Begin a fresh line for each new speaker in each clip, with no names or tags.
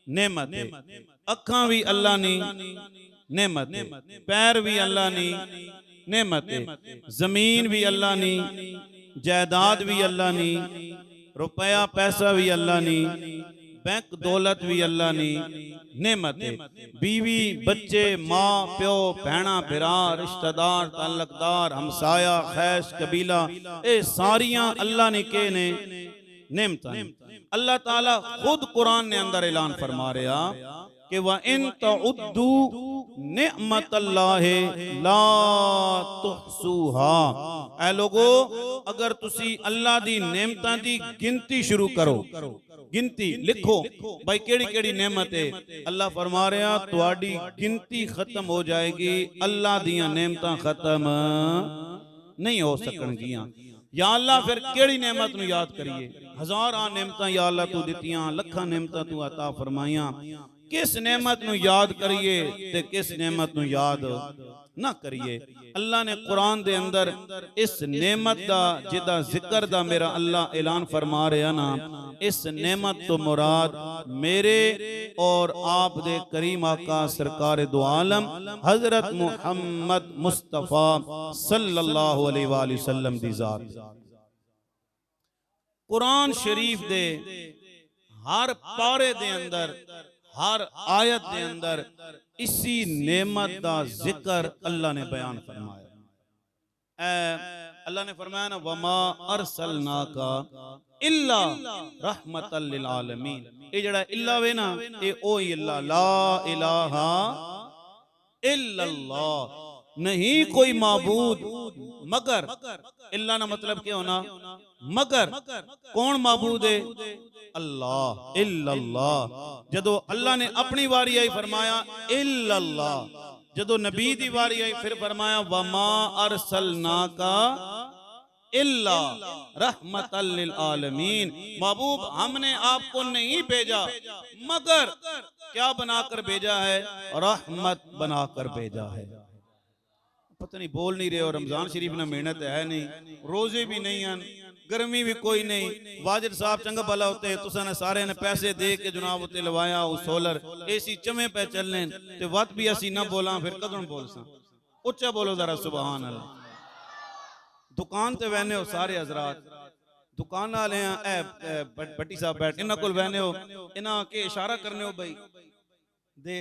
नेमत है। अखां भी अल्लाह नी नेमत है, पैर भी अल्लाह नी नेमत है, जमीन भी अल्लाह नी, जायदाद भी अल्लाह नी, रुपया पैसा भी अल्लाह नी, बैंक दौलत भी अल्लाह नी नेमत है। बीवी बच्चे माँ प्यो भैणा भिरा रिश्तेदार ताल्लुकदार हमसाया खैश कबीला ये सारियां अल्लाह ने के ने नेमत। अल्लाह ताला खुद कुरान ने अंदर ऐलान फरमा रहा कि व इन तउद्दू निअमतल्लाहि ला तुहसूहा। ऐ लोगो अगर तुसी अल्लाह दी नेमतां दी गिनती शुरू करो, गिनती लिखो भाई केड़ी केड़ी नेमत है, अल्लाह फरमा रहा तुहाडी गिनती खत्म हो जाएगी, अल्लाह दियां नेमतां खत्म नहीं हो सकणगियां। या अल्लाह फिर केड़ी नेमत नूं याद करिए, हज़ारां नेमतां या अल्लाह तू दित्तियां, लखां नेमतां तू अता फरमाइयां, किस नेमत नूं याद करिए ते किस नेमत नूं याद ना करिए। अल्लाह ने कुरान दे अंदर इस नेमत दा जिदा जिक्र दा मेरा अल्लाह ऐलान फरमा रहा ना, इस नेमत तो मुराद मेरे और आप दे करीम आका सरकार दो आलम हजरत मुहम्मद मुस्तफा सल्लल्लाहु अलैहि वसल्लम दी जात। कुरान शरीफ दे हर पारे दे अंदर हर आयत दे अंदर इसी नेमत दा जिक्र अल्लाह ने बयान फरमाया। अल्लाह ने फरमाया ना वमा अरसलनाका इल्ला रहमतल लिल आलमीन। ये जड़ा इल्ला वे ना ये ओ इल्ला ला इलाहा इल्लल्लाह, नहीं कोई माबूद मगर। इल्ला ना मतलब क्या होना मगर, कौन माबूद है अल्लाह इल्लल्लाह। जदों अल्लाह ने अपनी वारी आई फरमाया इल्लल्लाह, जदों नबी दी वारी आई फिर फरमाया वमा अरसलनाका इल्ला रहमतल लिल आलमीन। महबूब हमने आपको नहीं भेजा मगर क्या बनाकर भेजा है, रहमत बनाकर भेजा है। पता नहीं बोल नहीं रहे हो, रमजान शरीफ ना मेहनत है नहीं, रोजे भी नहीं हैं, गर्मी भी कोई नहीं, वाजिद साहब चंगा भला होते तुसा ने सारे ने पैसे दे के जनाब उत्ते लवाया उस सोलर एसी चमे पे चलने ते वत भी असी ना बोला फिर कदों बोल सा। उच्चा बोलो जरा सुभान अल्लाह। दुकान ते बहने हो सारे हजरात, दुकान वाले भट्टी साहब बैठ इन्हां कोल बहने हो, इन्हां के इशारा करने हो भाई दे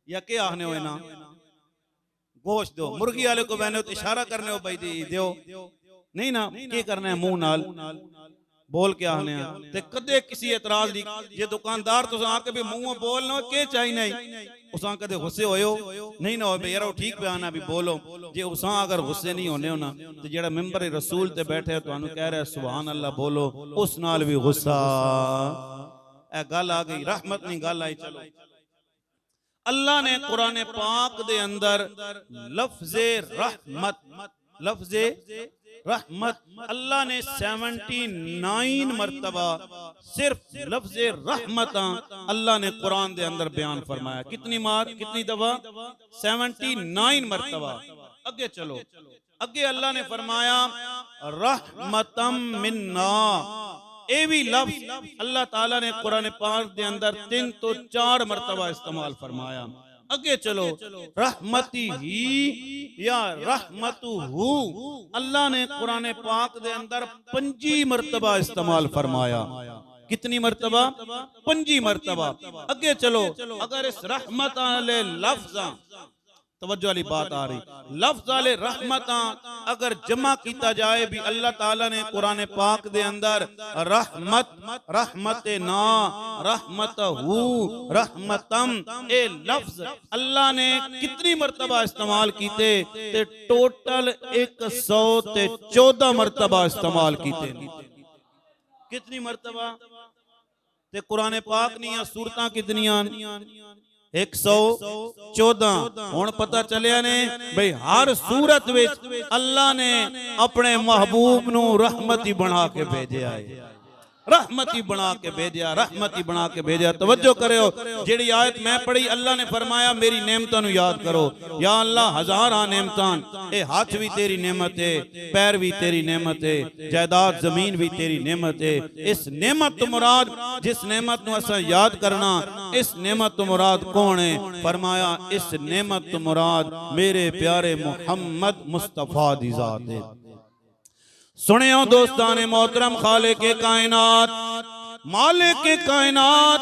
या के आखने हो, इन्हां गोश्त दो। मुर्गी वाले को बहने हो तो इशारा करने हो भाई दो नहीं ना, क्या करना है मुंह नाल बोल के आने ते कदे किसी एतराज दी। जे दुकानदार तो आके भी मुंह बोलना के चाहिए नहीं, उसा कदे गुस्से होयो नहीं ना हो भाई यार ठीक बयाना भी बोलो। जे उसा अगर गुस्से नहीं होने हो ना तो जेड़ा मेंबर रसूल ते बैठे है तुहानू कह रहा है सुभान अल्लाह बोलो, उस नाल भी गुस्सा। ए गल आ गई, रहमत नहीं गल आई। चलो अल्लाह ने कुरान पाक दे अंदर लफ्ज़े रहमत, लफ्ज़े रहमत अल्लाह ने 79 मरतबा सिर्फ लफ्ज़े रहमत अल्लाह ने कुरान दे अंदर बयान फरमाया। कितनी दफा? 79 मरतबा। अगे चलो, अगे अल्लाह ने फरमाया रहमतम मिन्ना। ये भी लफ्ज़ अल्लाह ताला ने कुरान पाक दे अंदर 3 तो 4 मरतबा इस्तेमाल फरमाया। अगे चलो रहमती ही या रहमतु हु अल्लाह ने कुरान पाक दे अंदर 25 मरतबा इस्तेमाल फरमाया। कितनी मरतबा? 25 मरतबा। अगे चलो अगर इस रहमत वाले लफ्ज़ तवज्जो वाली बात आ रही, लफ्ज़ वाले रहमत अगर जमा किया जाए भी अल्लाह ताला ने कुरान पाक दे अंदर रहमत, रहमत ना, रहमत हु, रहमतम ए लफ्ज़ अल्लाह ने कितनी मरतबा इस्तेमाल कीते ते टोटल 114 मरतबा इस्तेमाल कीते। कितनी मरतबा? ते कुरान पाक निया सूरतां कितनियां? 114। हुण पता चलिया ने भाई हर सूरत विच अल्लाह ने अपने महबूब नू रहमत ही बना के भेजा है। रहमती बना के भेजा, रहमती बना के भेजा। तवज्जो करो, जेड़ी आयत मैं पढ़ी, अल्लाह ने फरमाया मेरी नेमतां नूं याद करो। या अल्लाह हज़ारां नेमतां, ए हाथ भी तेरी नेमत है, पैर भी तेरी नेमत है, जायदाद जमीन भी तेरी नेमत है। इस नेमत तो मुराद, जिस नेमत नूं असां याद करना, इस नेमत तो मुराद कौन है? फरमाया इस नेमत तो मुराद मेरे प्यारे मुहम्मद मुस्तफा दी जात है। सुनियो दोस्ताने मोहतरम, खाले के कायनात, मालिक के कायनात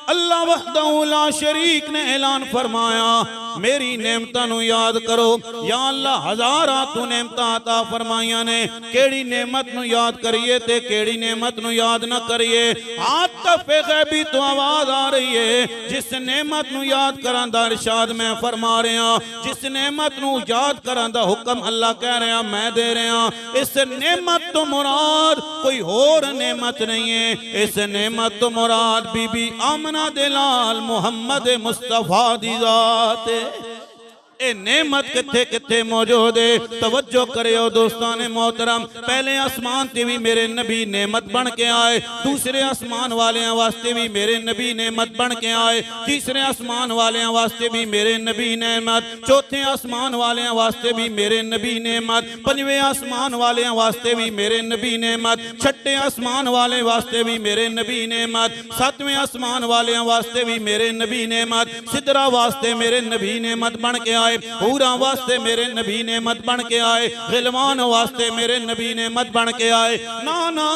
अल्लाह वहदहू ला शरीक ने ऐलान फरमाया मेरी नेमतां नूं याद करो। या अल्लाह हज़ारां तू नेमतां अता फरमाइयां ने, केड़ी नेमत नूं याद करिए ते केड़ी नेमत नूं याद ना करिए। आतफ़े गैबी तो आवाज आ रही है, जिस नेमत नूं याद करां दा इरशाद मैं फरमा रहा, जिस नेमत नूं याद करां दा हुक्म अल्लाह कह रहा मैं दे रहा। इस नेमत तो मुराद कोई होर नेमत नहीं है, इस नेमत तो मुराद बीबी आमना दे लाल मुहम्मद मुस्तफा दी जात है। ए नेमत किथे किथे मौजूद है? तवज्जो करियो दोस्ताने मोहतरम, पहले आसमान ते भी मेरे नबी नेमत बन के आए, दूसरे आसमान वालियां वास्ते भी मेरे नबी नेमत बन के आए, तीसरे आसमान वालियां वास्ते भी मेरे नबी नेमत, चौथे आसमान वालियां वास्ते भी मेरे नबी नेमत, पंजवें आसमान वालियां वास्ते भी मेरे नबी नेमत, छठे आसमान वाले वास्ते भी मेरे नबी नेमत, सातवें आसमान वालियां वास्ते भी मेरे नबी नेमत, सिदरा वास्ते मेरे नबी नेमत बन के आए, पूरा वास्ते मेरे नबी ने मत बन के आए, गिलमान वास्ते मेरे नबी ने मत बन के आए, ना ना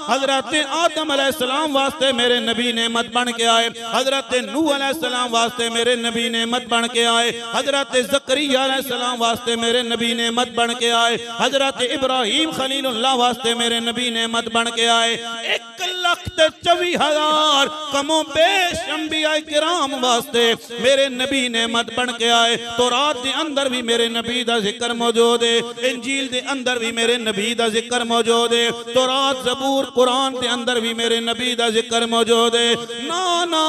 हजरत आदम अलैहिस्सलाम वास्ते मेरे नबी ने मत बन के आए, हजरत नूह अलैहिस्सलाम वास्ते मेरे नबी ने मत बन के आए, हजरत ज़करिया अलैहिस्सलाम वास्ते मेरे नबी ने मत बन के आए, हजरत इब्राहिम खलीलुल्लाह वास्ते मेरे नबी ने मत बन के आए। 1,24,000 कमो बेश अंबिया किराम वास्ते मेरे नबी ने मत बन के आए। तो रात के अंदर भी मेरे नबी दा जिक्र मौजूद है, इंजील दे अंदर भी मेरे नबी दा जिक्र मौजूद है, तो रात ज़बूर कुरान के अंदर भी मेरे नबी दा जिक्र मौजूद है। ना ना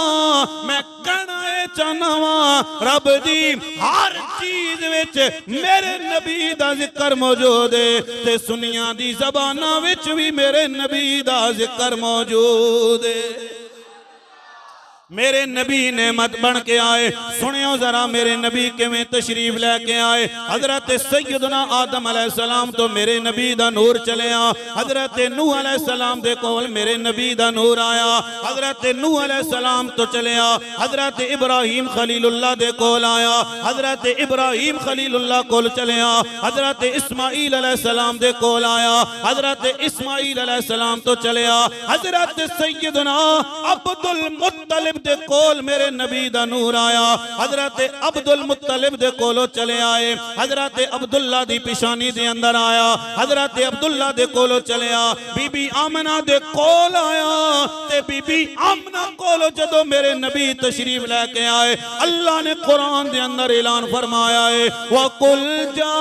मैं कहना चाहना वा रब दी हर चीज विच मेरे नबी दा जिक्र मौजूद है, ते सुनिया दी ज़बाना विच भी मेरे नबी दा जिक्र मौजूद है। मेरे नबी ने मत बन के आए। सुनियो जरा मेरे नबी किवें तशरीफ लेके आए। हजरत सैयदना आदम अलैहिस्सलाम तो मेरे नबी दा नूर चलिया, हजरत नूह अलैहिस्सलाम दे कोल मेरे नबी दा नूर आया, हजरत नूह अलैहिस्सलाम तो चलिया हजरत इब्राहिम खलीलुल्लाह दे कोल आया, हजरत इब्राहिम खलीलुल्लाह कोल चलिया हजरत इस्माईल अलैहिस्सलाम दे कोल आया, हजरत इस्माईल अलैहिस्सलाम तो चलिया हजरत सैयदना अब्दुल मुत्तलिब दे कोल मेरे नबी दा नूर आया, हजरत अब्दुल मुत्तलिब दे कोलो चले आए, हजरत अब्दुल्ला दी पिशानी दे अंदर आया, हजरत अब्दुल्ला दे कोलो चले आ, बीबी आमना दे कोल आया, ते बीबी आमना कोलो जदों मेरे नबी तशरीफ लेके आए, अल्लाह ने कुरान दे अंदर ऐलान फरमाया है वकुल जा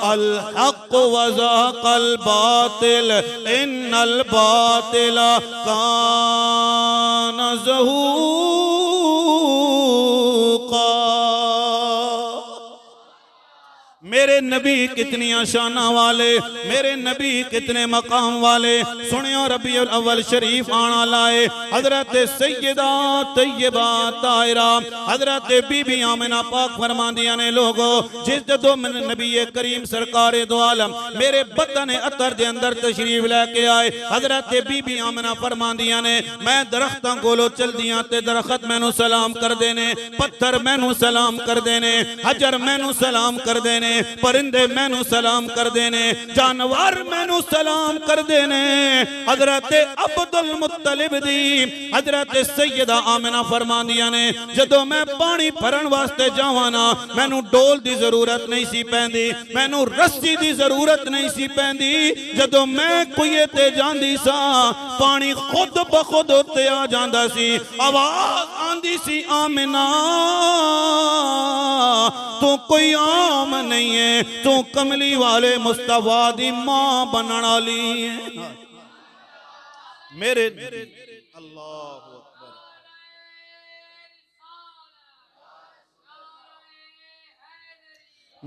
अल हक व ज़ाक़ल बातिल इन्नल बातिला कान ज़हूक़ा। मेरे नबी कितनी शाना वाले, मेरे नबी कितने मकाम वाले। सुनियो रबीउल अव्वल शरीफ आना लाए, हजरत सैयदा तैयबा ताहिरा हजरत बीबी आमिना पाक फरमांदियां ने लोगो जिस जदों नबी करीम सरकारे दो आलम मेरे बदन अतर दे अंदर तशरीफ लेके आए, हजरत बीबी आमिना फरमांदियां ने मैं दरख्तां कोलों चलदियां ते दरख्त मैनू सलाम कर देने, पत्थर मैनू सलाम कर देने, हजर मैनू सलाम कर देने, परिंदे मैनू सलाम कर देने, जानवर मैनू सलाम कर देने। हजरत अब्दुल मुत्तलिब दी हजरत सैयदा आमिना फरमांदियां ने जदों मैं पानी भरन वास्ते जावां ना मैनू डोल दी जरूरत नहीं सी पैंदी, मैनू रस्सी दी जरूरत नहीं सी पैंदी, जदों मैं कुएं ते जांदी सा पानी खुद ब खुद उत्ते आ जांदा सी, आवाज आंदी सी आमिना तू कोई आम नहीं है, तू कमली वाले मुस्तफा दी मां बनने वाली है। मेरे अल्लाह अकबर।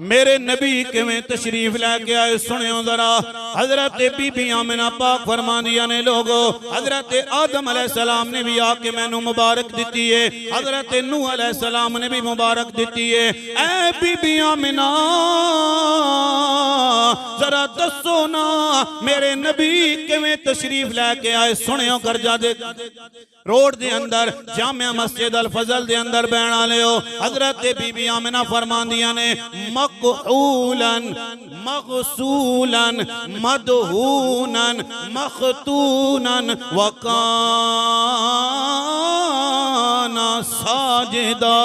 मेरे नबी किवें तशरीफ लैके आए सुनियो जरा। हजरत बीबी आमिना पाक फरमांदियां ने लोगो हजरत आदम अलैहिस्सलाम ने भी आके मैनू मुबारक दी है, हजरत नूह अलैहिस्सलाम ने भी मुबारक दी है। ऐ बीबी आमिना जरा दसो ना मेरे नबी किवें तशरीफ लैके आए सुनियो कर जा दे रोड दे अंदर जामिया मस्जिद अल फजल दे अंदर बैठा लियो। हजरत बीबी आमिना फरमांदियां ने मक़ऊलन मग़सूलन मदहूनन मख़तूनन वकाना साजिदा।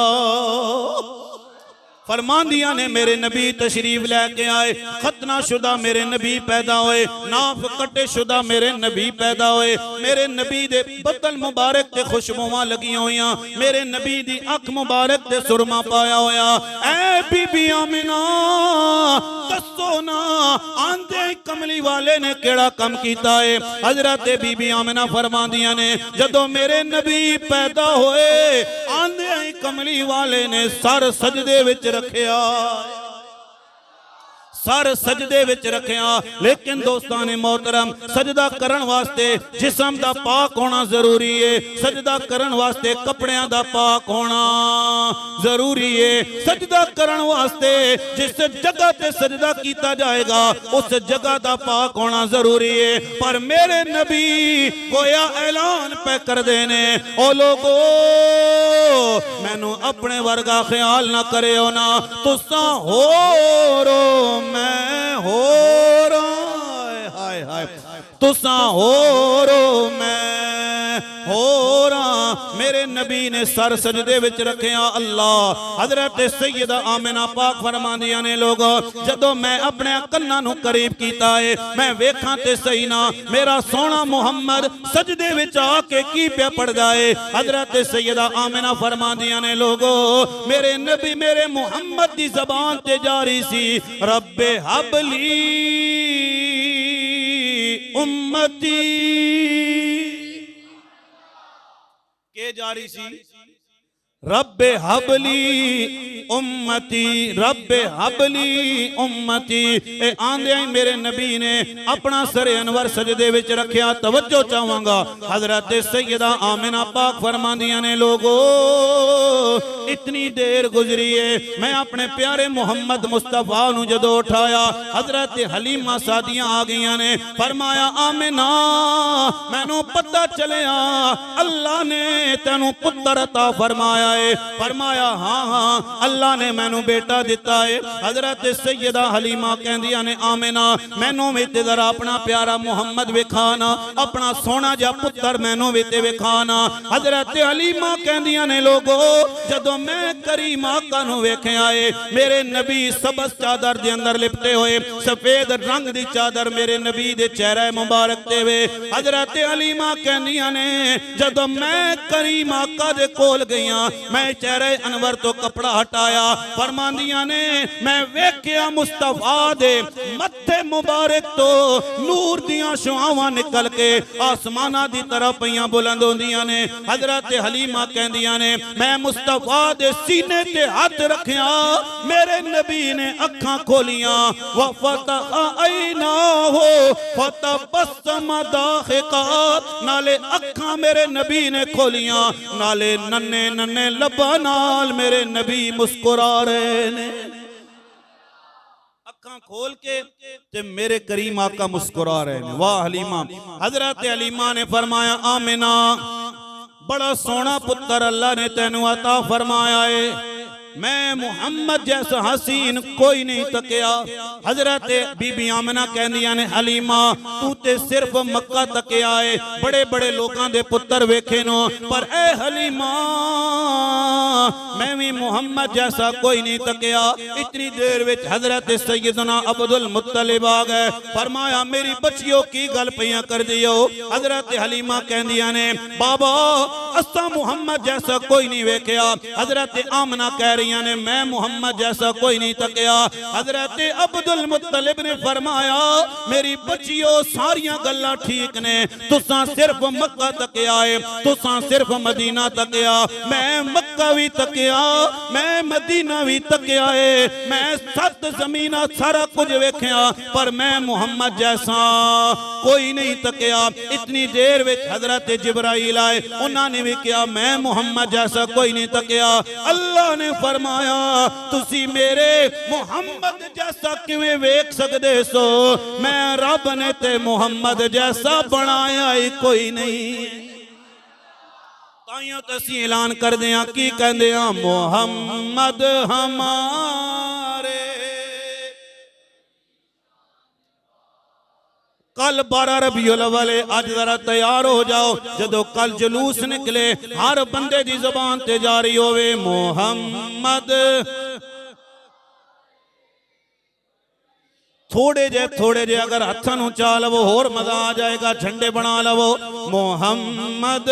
फरमांदियां ने मेरे नबी तशरीफ लैके आए, खतना शुदा मेरे नबी पैदा होए, नाफ कटे शुदा मेरे नबी पैदा होए। मेरे नबी दे बदन मुबारक ते खुशबुआं लगी होइयां, मेरे नबी दी अख मुबारक ते सुरमा पाया होया। ऐ बीबी आमिना दसो ना आंदे कमली वाले ने केड़ा कम कीता है। हजरत बीबी आमिना फरमांदियां ने जदों मेरे नबी पैदा होए आंदे कमली वाले ने सर सजदे विच रखिया, सर सजदे विच रखिया। लेकिन दोस्तान मोहतरम सजदा करन वास्ते जिस्म दा पाक होना जरूरी है, सजदा करन वास्ते कपड़ियां दा पाक होना जरूरी है। सजदा करन वास्ते जिस जगह ते सजदा कीता जाएगा उस जगह दा पाक होना जरूरी है। पर मेरे नबी गोया ऐलान पे कर देने ओ लोगो मैनू अपने वर्गा ख्याल ना करे हो ना, तुसा हो रो मैं हो रहा, हाय हाय तुसा हो रो मैं हो रहा। मेरे नबी ने सर सजदे विच रखिया अल्लाह। हजरत सैयदा आमिना पाक फरमांदियां ने लोगो जदों मैं अपने कन्नां नूं करीब कीता है मैं वेखां ते सही ना मेरा सोना मुहम्मद सजदे विच आके की पे पड़दा है। हजरत सैयदा आमिना फरमांदियां ने लोगो मेरे नबी मेरे मुहम्मद दी ज़बान ते जारी सी रब्बे हबली उम्मती के जारी सी रब्बे हबली उम्मती रब्बे हबली उम्मती। ए आंदे मेरे नबी ने अपना सरे अनवर सजदे विच रखिया। तवज्जो चाहांगा हजरत सैयदा आमिना पाक फरमांदियां ने लोगो इतनी देर गुजरी है मैं अपने प्यारे मोहम्मद मुस्तफा नूं जदों उठाया हजरत हलीमा सादियां आ गईयां ने फरमाया आमिना मैनू पता चलिया अल्लाह ने तैनू पुत्र अता फरमाया है। फरमाया हाँ हाँ अल्लाह ने मैनू बेटा दिता है। हजरत सैयदा हलीमा कहंदियां ने आमिना मैनू भी ते जरा अपना प्यारा मुहम्मद विखाना अपना सोना जा पुत्र मैनू भी ते विखाना। हजरत हलीमा कहंदियां ने लोगो जदों मैं करीम आका नू वेखिया है मेरे नबी सबस चादर दे अंदर लिपटे हुए सफेद रंग दी चादर मेरे नबी दे चेहरे मुबारक ते वे। हजरत हलीमा कहंदियां ने जदों मैं करीम आका दे कोल गईयां मैं चेहरे अनवर तो कपड़ा हटाया फरमांदियां ने मैं वेख्या मुस्तफा दे मत्थे मुबारक तो नूर दियां शुआवां निकल के आसमाना दी तरफ पईयां बुलंद होंदियां ने। हजरत हलीमा कहंदियां ने मैं मुस्तफा दे सीने ते हाथ रखिया मेरे नबी ने अखां खोलियां व फतह ऐना हो फतबस्सम दाखिकात नाले अखां मेरे नबी ने खोलियां नाले नन्ने नन्ने लबा नाल मेरे नबी मुस्कुरा रहे ने। अखां खोल के ते मेरे करीम आका मुस्कुरा रहे ने। वाह हलीमा। हजरत हलीमा ने फरमाया आमिना बड़ा सोना पुत्र अल्लाह ने तैनू अता फरमाया है मैं मुहम्मद जैसा हसीन कोई नहीं तकिया। हजरत बीबी आमिना कहंदियां ने हलीमा तू ते सिर्फ मक्का तकिया है बड़े बड़े लोगों दे पुत्र वेखे नो पर ए हलीमा मैं भी मुहम्मद जैसा कोई नहीं तकिया। इतनी देर विच हजरत सैयदना अब्दुल मुत्तलिब आ गए फरमाया मेरी बच्चियों की गल पियां कर दियो। हजरत हलीमा कहंदियां ने बाबा असा मुहम्मद जैसा कोई नहीं वेख्या। हजरत आमिना कह रही रही ने, मैं मुहम्मद जैसा कोई नहीं तकिया। हजरत अब्दुल मुत्तलिब ने फरमाया मेरी बच्चियो सारियां गल्लां ठीक ने, तुसा सिर्फ मक्का तकिया है, तुसा सिर्फ मदीना तकिया, मैं मक्का भी तकिया, मैं मदीना भी तकिया है, मैं 7 ज़मीना सारा कुछ वेख्या, पर मैं मुहम्मद जैसा कोई नहीं तकिया। इतनी देर में हजरत जिब्राइल आए, उन्होंने भी कहा मैं मुहम्मद जैसा कोई नहीं तकिया। अल्लाह ने फरमाया तुसी मेरे मुहम्मद जैसा किवें वेख सकदे सो, मैं रब ने ते मुहम्मद जैसा बनाया ही कोई नहीं। ताइयों तो असीं ऐलान कर दें की कहंदे आ, मुहम्मद हमारे। कल 12 रबीउल अव्वल, अज जरा तैयार हो जाओ, जदों कल जुलूस निकले हर बंदे दी जुबान ते जारी होवे मुहम्मद। थोड़े जे अगर हथां नूं चा लवो होर मजा आ जाएगा, झंडे बना लवो मुहम्मद।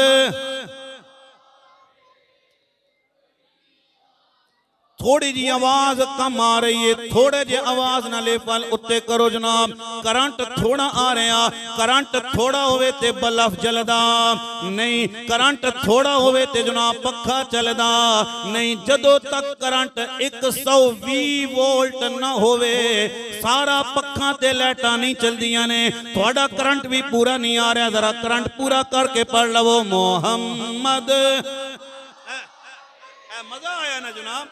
थोड़ी जी आवाज कम आ रही है, थोड़े जे आवाज ना लेवल उत्ते करो जनाब। करंट थोड़ा आ रहा, करंट थोड़ा होवे ते बल्ब जलदा नहीं, करंट थोड़ा होवे ते जनाब पखा चलदा नहीं। जदों तक करंट 120 वोल्ट ना होवे सारा पखा ते लाइटां नहीं चलदियां ने। थोड़ा करंट भी पूरा नहीं आ रहा, जरा करंट पूरा करके पढ़ लवो मुहम्मद। मजा आया ना जनाब?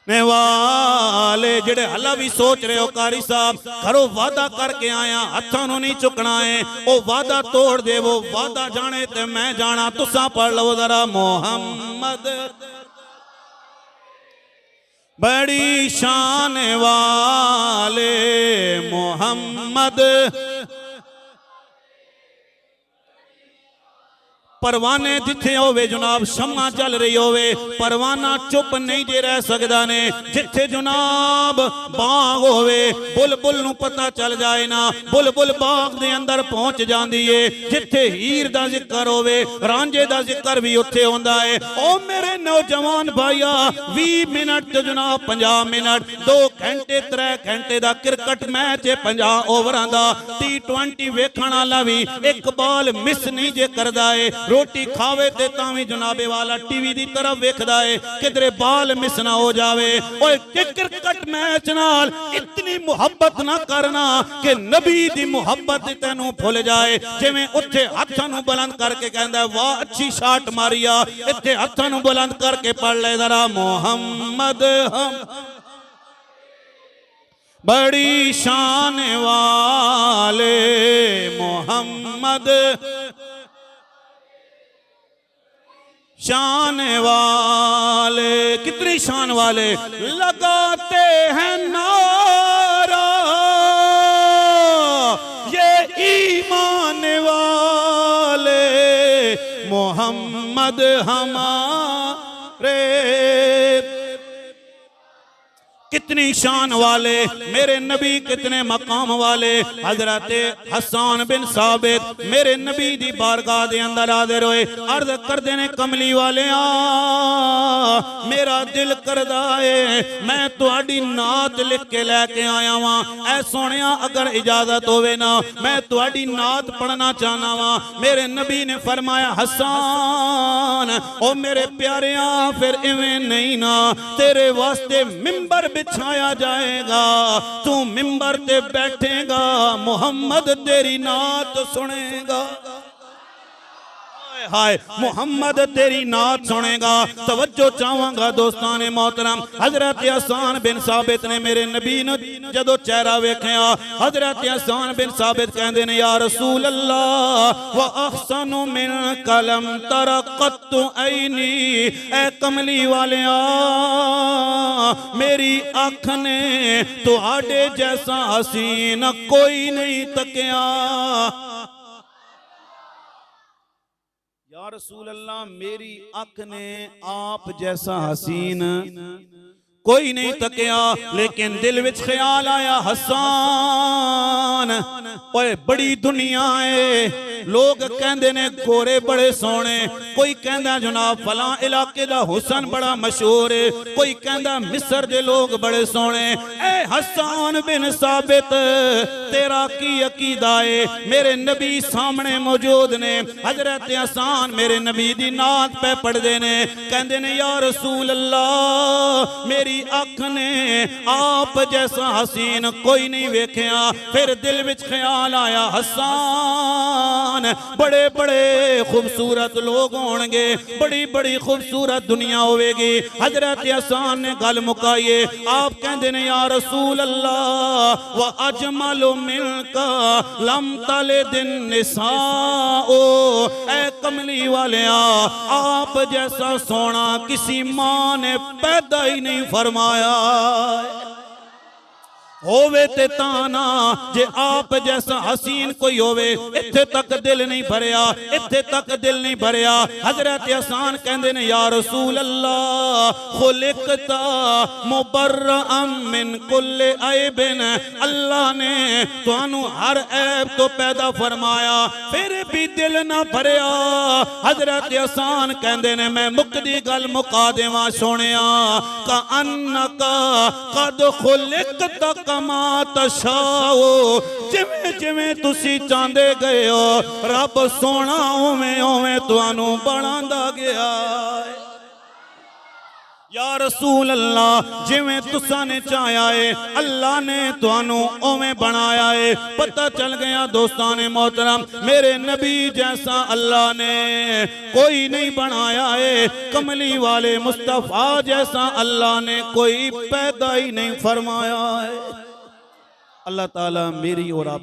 ने वाले जेड़े हला भी सोच रहे हो कारी साहब घरों वादा करके आया, हथों नूं नहीं चुकना है, वो वादा तोड़ दे, वो वादा जाने ते मैं जाना। तुसा पढ़ लो जरा मुहम्मद। बड़ी शान वाले मुहम्मद, परवाने जिथे होवे जनाब शम्मा चल रही होवे, परवाना चुप नहीं जे रह सकदा ने। जिथे जनाब बाग होवे बुलबुल नूं पता चल जाए ना, बुलबुल बाग दे अंदर पहुंच जांदी है। जिथे हीर दा जिक्र होवे रांझे दा जिक्र भी उत्थे होंदा है। ओ मेरे नौजवान भाईया 20 मिनट तो जनाब 50 मिनट, 2 घंटे 3 घंटे दा क्रिकेट मैच है 50 ओवरां दा। T20 वेखण वाला भी एक बॉल मिस नहीं जे करदा है। रोटी खावे ते तावी जनाबे वाला टीवी दी तरफ वेखदा है किधरे बाल मिस ना हो जावे। ओए क्रिकेट मैच नाल इतनी मुहब्बत ना करना कि नबी दी मुहब्बत तैनू भुल जाए। जिवें उत्थे हत्थां नूं बुलंद करके कहंदा वाह अच्छी शॉट मारिया, इत्थे हत्थां नूं बुलंद करके पढ़ ले जरा मुहम्मद। हम बड़ी शान वाले मोहम्मद, शान वाले कितनी शान वाले लगाते हैं नारा ये ईमान वाले मोहम्मद हमारे। कितनी शान वाले मेरे नबी, कितने मकाम वाले। हजरत हसन बिन साबित मेरे नबी दी बारगाह दे अंदर हाजिर होए, अर्ज करदे ने कमली वाले मेरा दिल करदा है मैं तुहाडी नात लिख के लैके आया वां। ऐ सोहणिया अगर इजाजत होवे ना मैं तुहाडी नात पढ़ना चाहना वां। मेरे नबी ने फरमाया हसन ओ मेरे प्यारिया फिर इवें नहीं ना, तेरे वास्ते मिंबर बिछाया जाएगा, तू मिंबर ते बैठेगा, मोहम्मद तेरी नात सुनेगा। हाय मोहम्मद तेरी नात सुनेगा। तवज्जो चाहांगा दोस्तान मोहतरम, हजरत हसन बिन साबित ने मेरे नबी ने जदों चेहरा वेखिया, हजरत हसन बिन साबित कहंदे ने या रसूल अल्लाह व अहसनु मिन कलम तरक़त ऐनी। ए कमली वालिया मेरी अख ने तुहाडे जैसा हसीन कोई नहीं तकिया। या रसूल अल्लाह मेरी अख ने आप जैसा हसीन कोई नहीं तकिया। लेकिन दिल विच ख्याल आया हसन ओए बड़ी दुनिया है, लोग कहते ने गोरे बड़े सोने, कोई कहता जनाब फलां इलाके दा हुसन बड़ा मशहूर है, कोई कहता मिस्र दे लोग बड़े सोने। ए हसन बिन साबित तेरा की अकीदा है? मेरे नबी सामने मौजूद ने, हजरत हसन मेरे नबी दी नात पे पढ़दे ने, कहंदे ने या रसूल अल्लाह मेरी अख ने आप जैसा हसीन कोई नहीं वेख्या। फिर दिल विच ख्याल आया हसन बड़े बड़े खूबसूरत लोग होंगे, बड़ी बड़ी खूबसूरत दुनिया होगी। हजरत हसन ने गल मुकाई, आप कहंदे ने या रसूल अल्लाह व अजमल मिनका लम तलिदिन निसाओ, ऐ कमली वालिया आप जैसा सोना किसी मां ने पैदा ही नहीं फरमाया। होवे ते ताना जे आप जैसा हसीन कोई होवे, इत्थे तक दिल नहीं भरिया, इत्थे तक दिल नहीं भरिया। हजरत हसन कहंदे ने या रसूल अल्लाह खुलिकता मुबर्रअम मिन कुल्ले ऐबिन, अल्लाह ने तुहानू हर ऐब तो पैदा फरमाया, फिर भी दिल ना भरिया। हजरत हसन कहंदे ने मैं मुकदी गल मुका देवां सोनिया, का अन्नका कद खुलिकता कमा तशाओ, जिवें जिवें तुसी चाहते गए हो रब सोना उवें उवें तुहानू बनांदा गया। या रसूल अल्लाह जिवें तुसा ने चाहा है अल्लाह ने तुहानू उवें बनाया है। पता चल गया दोस्तान मोहतरम मेरे नबी जैसा अल्लाह ने कोई नहीं बनाया है, कमली वाले मुस्तफा जैसा अल्लाह ने कोई पैदा ही नहीं फरमाया है। अल्लाह ताला मेरी और आप